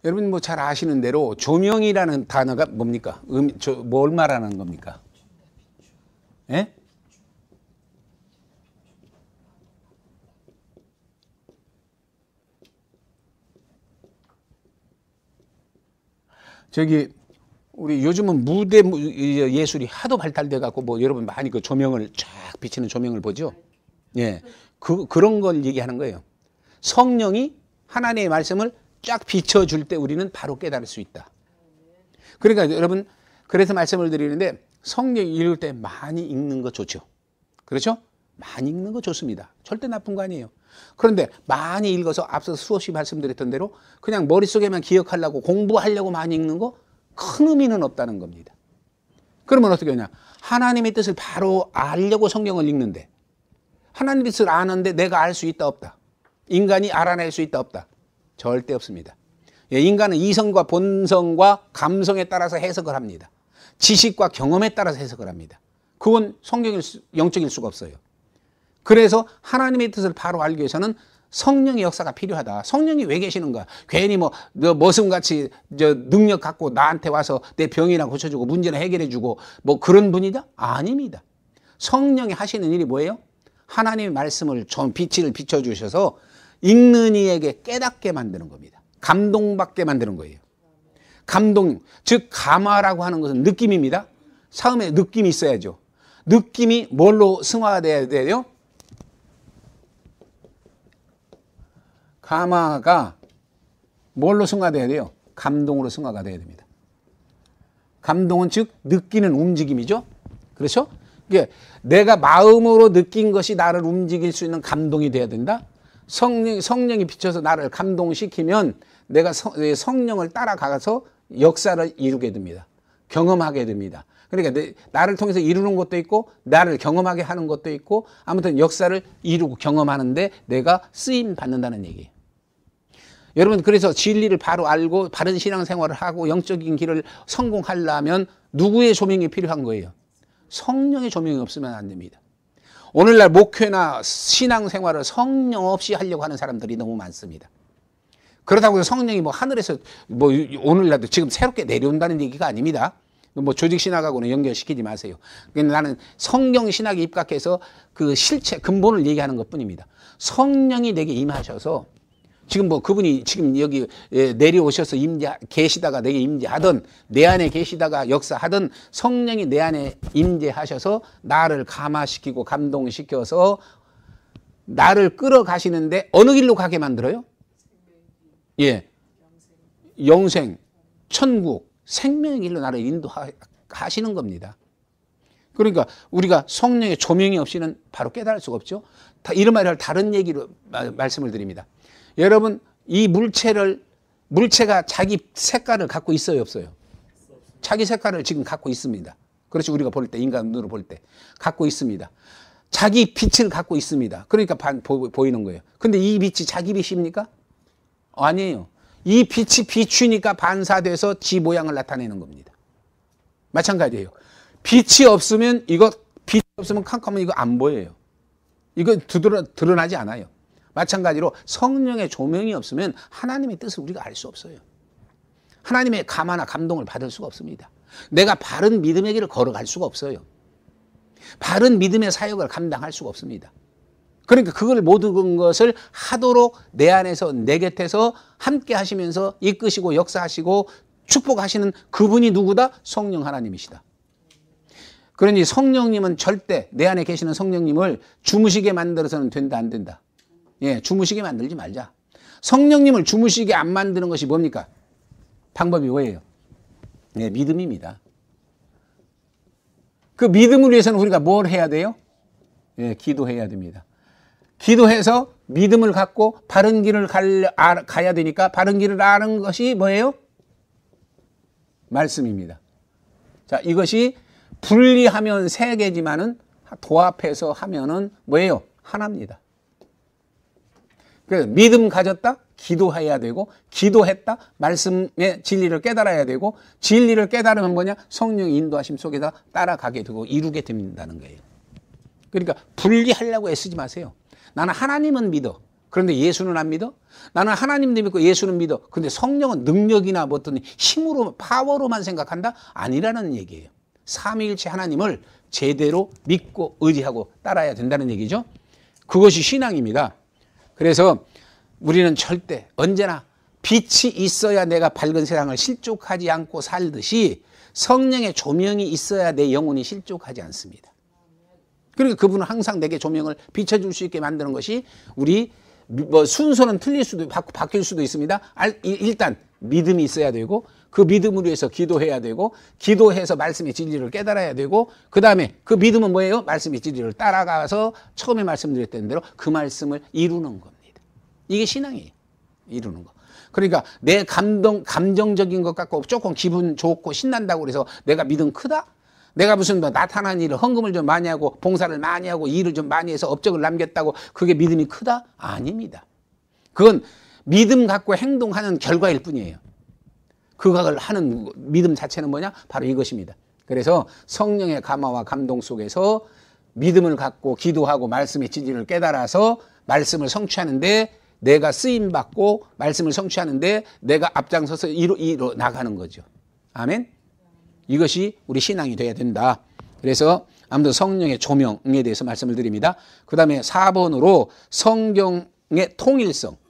여러분 뭐 잘 아시는 대로 조명이라는 단어가 뭡니까? 뭘 말하는 겁니까? 예? 저기 우리 요즘은 무대 예술이 하도 발달돼 갖고 뭐 여러분 많이 그 조명을 쫙 비치는 조명을 보죠. 예. 그런 걸 얘기하는 거예요. 성령이 하나님의 말씀을 쫙 비춰줄 때 우리는 바로 깨달을 수 있다. 그러니까 여러분, 그래서 말씀을 드리는데 성경 읽을 때 많이 읽는 거 좋죠. 그렇죠? 많이 읽는 거 좋습니다. 절대 나쁜 거 아니에요. 그런데 많이 읽어서 앞서 수없이 말씀드렸던 대로 그냥 머릿속에만 기억하려고 공부하려고 많이 읽는 거 큰 의미는 없다는 겁니다. 그러면 어떻게 하냐? 하나님의 뜻을 바로 알려고 성경을 읽는데 하나님의 뜻을 아는데 내가 알 수 있다 없다? 인간이 알아낼 수 있다 없다? 절대 없습니다. 예, 인간은 이성과 본성과 감성에 따라서 해석을 합니다. 지식과 경험에 따라서 해석을 합니다. 그건 영적일 수가 없어요. 그래서 하나님의 뜻을 바로 알기 위해서는 성령의 역사가 필요하다. 성령이 왜 계시는가? 괜히 뭐 머슴같이 능력 갖고 나한테 와서 내 병이나 고쳐주고 문제나 해결해주고 뭐 그런 분이다? 아닙니다. 성령이 하시는 일이 뭐예요? 하나님의 말씀을 좀 빛을 비춰주셔서 읽는 이에게 깨닫게 만드는 겁니다. 감동받게 만드는 거예요. 감동, 즉 감화라고 하는 것은 느낌입니다. 처음에 느낌이 있어야죠. 느낌이 뭘로 승화돼야 돼요? 감화가 뭘로 승화돼야 돼요? 감동으로 승화가 돼야 됩니다. 감동은 즉 느끼는 움직임이죠. 그렇죠? 이게 내가 마음으로 느낀 것이 나를 움직일 수 있는 감동이 돼야 된다. 성령이 비춰서 나를 감동시키면 내가 성령을 따라가서 역사를 이루게 됩니다. 경험하게 됩니다. 그러니까 나를 통해서 이루는 것도 있고 나를 경험하게 하는 것도 있고 아무튼 역사를 이루고 경험하는데 내가 쓰임 받는다는 얘기예요. 여러분, 그래서 진리를 바로 알고 바른 신앙생활을 하고 영적인 길을 성공하려면 누구의 조명이 필요한 거예요? 성령의 조명이 없으면 안 됩니다. 오늘날 목회나 신앙생활을 성령 없이 하려고 하는 사람들이 너무 많습니다. 그렇다고 해서 성령이 뭐 하늘에서 뭐 오늘날도 지금 새롭게 내려온다는 얘기가 아닙니다. 뭐 조직신학하고는 연결시키지 마세요. 나는 성경신학에 입각해서 그 실체, 근본을 얘기하는 것 뿐입니다. 성령이 내게 임하셔서 지금 뭐 그분이 지금 여기 내려오셔서 계시다가 내게 임재하든 내 안에 계시다가 역사하든 성령이 내 안에 임재하셔서 나를 감화시키고 감동시켜서 나를 끌어가시는데 어느 길로 가게 만들어요? 예, 영생, 천국, 생명의 길로 나를 인도하시는 겁니다. 그러니까 우리가 성령의 조명이 없이는 바로 깨달을 수가 없죠. 이런 말을 다른 얘기로 말씀을 드립니다. 여러분, 이 물체가 자기 색깔을 갖고 있어요, 없어요? 자기 색깔을 지금 갖고 있습니다. 그렇죠. 우리가 볼 때, 인간 눈으로 볼 때 갖고 있습니다. 자기 빛을 갖고 있습니다. 그러니까 보이는 거예요. 근데 이 빛이 자기 빛입니까? 아니에요. 이 빛이 비추니까 반사돼서 지 모양을 나타내는 겁니다. 마찬가지예요. 빛이 없으면 빛이 없으면 캄캄하면 이거 안 보여요. 이거 드러나지 않아요. 마찬가지로 성령의 조명이 없으면 하나님의 뜻을 우리가 알 수 없어요. 하나님의 감화나 감동을 받을 수가 없습니다. 내가 바른 믿음의 길을 걸어갈 수가 없어요. 바른 믿음의 사역을 감당할 수가 없습니다. 그러니까 그걸 모든 것을 하도록 내 안에서 내 곁에서 함께 하시면서 이끄시고 역사하시고 축복하시는 그분이 누구다? 성령 하나님이시다. 그러니 성령님은 절대 내 안에 계시는 성령님을 주무시게 만들어서는 된다 안 된다. 예, 주무시게 만들지 말자. 성령님을 주무시게 안 만드는 것이 뭡니까? 방법이 뭐예요? 예, 믿음입니다. 그 믿음을 위해서는 우리가 뭘 해야 돼요? 예, 기도해야 됩니다. 기도해서 믿음을 갖고 바른 길을 가야 되니까 바른 길을 아는 것이 뭐예요? 말씀입니다. 자, 이것이 분리하면 세 개지만은 도합해서 하면은 뭐예요? 하나입니다. 그래서 믿음 가졌다? 기도해야 되고, 기도했다? 말씀의 진리를 깨달아야 되고, 진리를 깨달으면 뭐냐? 성령의 인도하심 속에다 따라가게 되고 이루게 된다는 거예요. 그러니까 분리하려고 애쓰지 마세요. 나는 하나님은 믿어. 그런데 예수는 안 믿어? 나는 하나님도 믿고 예수는 믿어. 근데 성령은 능력이나 뭐 어떤 힘으로, 파워로만 생각한다? 아니라는 얘기예요. 삼위일체 하나님을 제대로 믿고 의지하고 따라야 된다는 얘기죠. 그것이 신앙입니다. 그래서 우리는 절대 언제나 빛이 있어야 내가 밝은 세상을 실족하지 않고 살듯이 성령의 조명이 있어야 내 영혼이 실족하지 않습니다. 그러니까 그분은 항상 내게 조명을 비춰줄 수 있게 만드는 것이 우리 뭐 순서는 틀릴 수도 바뀔 수도 있습니다. 일단 믿음이 있어야 되고 그 믿음으로 해서 기도해야 되고 기도해서 말씀의 진리를 깨달아야 되고 그 다음에 그 믿음은 뭐예요? 말씀의 진리를 따라가서 처음에 말씀드렸던 대로 그 말씀을 이루는 겁니다. 이게 신앙이에요. 이루는 거. 그러니까 내 감정적인 것 갖고 조금 기분 좋고 신난다고 그래서 내가 믿음 크다? 내가 무슨 뭐 나타난 일을 헌금을 좀 많이 하고 봉사를 많이 하고 일을 좀 많이 해서 업적을 남겼다고 그게 믿음이 크다? 아닙니다. 그건 믿음 갖고 행동하는 결과일 뿐이에요. 그걸 하는 믿음 자체는 뭐냐? 바로 이것입니다. 그래서 성령의 감화와 감동 속에서 믿음을 갖고 기도하고 말씀의 진리를 깨달아서 말씀을 성취하는데 내가 쓰임받고 말씀을 성취하는데 내가 앞장서서 이루 나가는 거죠. 아멘? 이것이 우리 신앙이 돼야 된다. 그래서 아무튼 성령의 조명에 대해서 말씀을 드립니다. 그 다음에 4번으로 성경의 통일성.